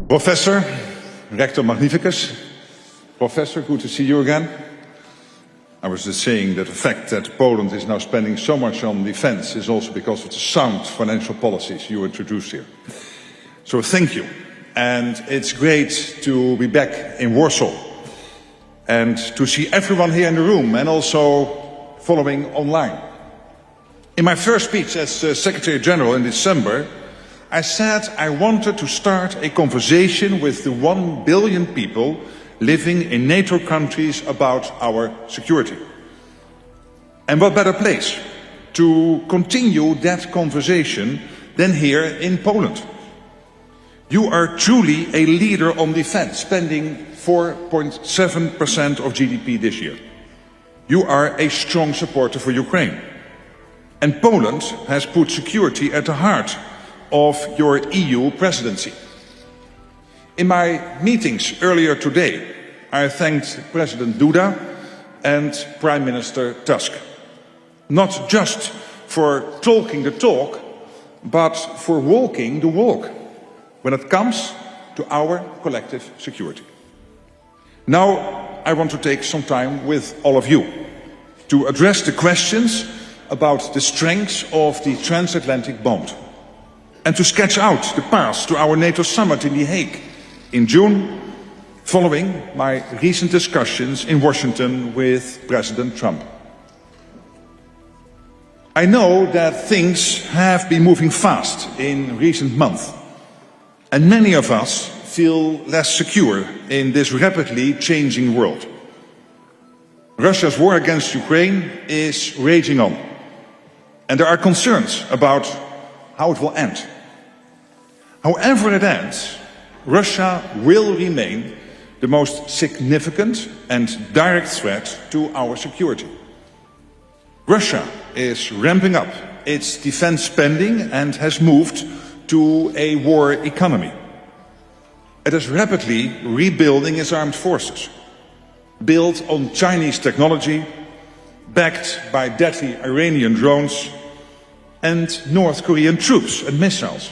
Professor, Rector Magnificus, Professor, good to see you again. I was just saying that the fact that Poland is now spending so much on defense is also because of the sound financial policies you introduced here. So thank you. And it's great to be back in Warsaw and to see everyone here in the room and also following online. In my first speech as Secretary-General in December, I said I wanted to start a conversation with the 1 billion people living in NATO countries about our security. And what better place to continue that conversation than here in Poland? You are truly a leader on defense, spending 4.7% of GDP this year. You are a strong supporter for Ukraine. And Poland has put security at the heart of your EU presidency. In my meetings earlier today, I thanked President Duda and Prime Minister Tusk, not just for talking the talk, but for walking the walk when it comes to our collective security. Now, I want to take some time with all of you to address the questions about the strengths of the transatlantic bond and to sketch out the path to our NATO summit in The Hague in June, following my recent discussions in Washington with President Trump. I know that things have been moving fast in recent months, and many of us feel less secure in this rapidly changing world. Russia's war against Ukraine is raging on, and there are concerns about how it will end. However it ends, Russia will remain the most significant and direct threat to our security. Russia is ramping up its defense spending and has moved to a war economy. It is rapidly rebuilding its armed forces, built on Chinese technology, backed by deadly Iranian drones and North Korean troops and missiles.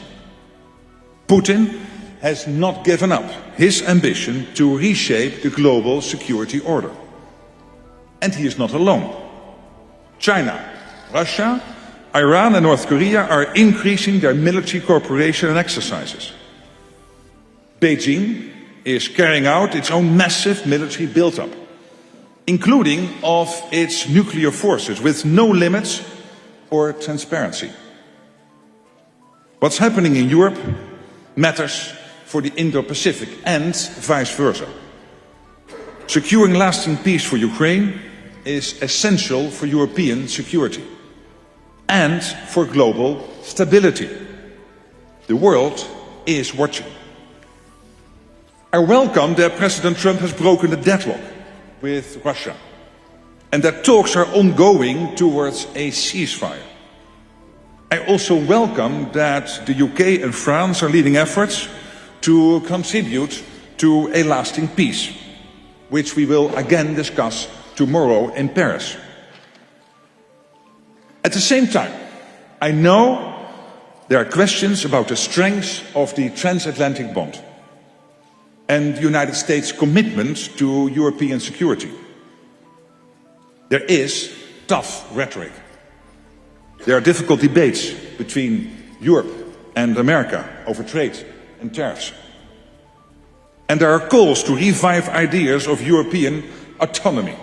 Putin has not given up his ambition to reshape the global security order. And he is not alone. China, Russia, Iran and North Korea are increasing their military cooperation and exercises. Beijing is carrying out its own massive military build-up, including of its nuclear forces, with no limits or transparency. What's happening in Europe matters for the Indo-Pacific and vice versa. Securing lasting peace for Ukraine is essential for European security and for global stability. The world is watching. I welcome that President Trump has broken the deadlock with Russia and that talks are ongoing towards a ceasefire. I also welcome that the UK and France are leading efforts to contribute to a lasting peace, which we will again discuss tomorrow in Paris. At the same time, I know there are questions about the strength of the transatlantic bond and the United States' commitment to European security. There is tough rhetoric. There are difficult debates between Europe and America over trade and tariffs. And there are calls to revive ideas of European autonomy.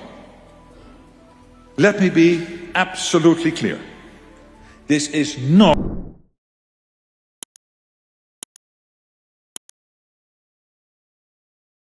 Let me be absolutely clear. This is not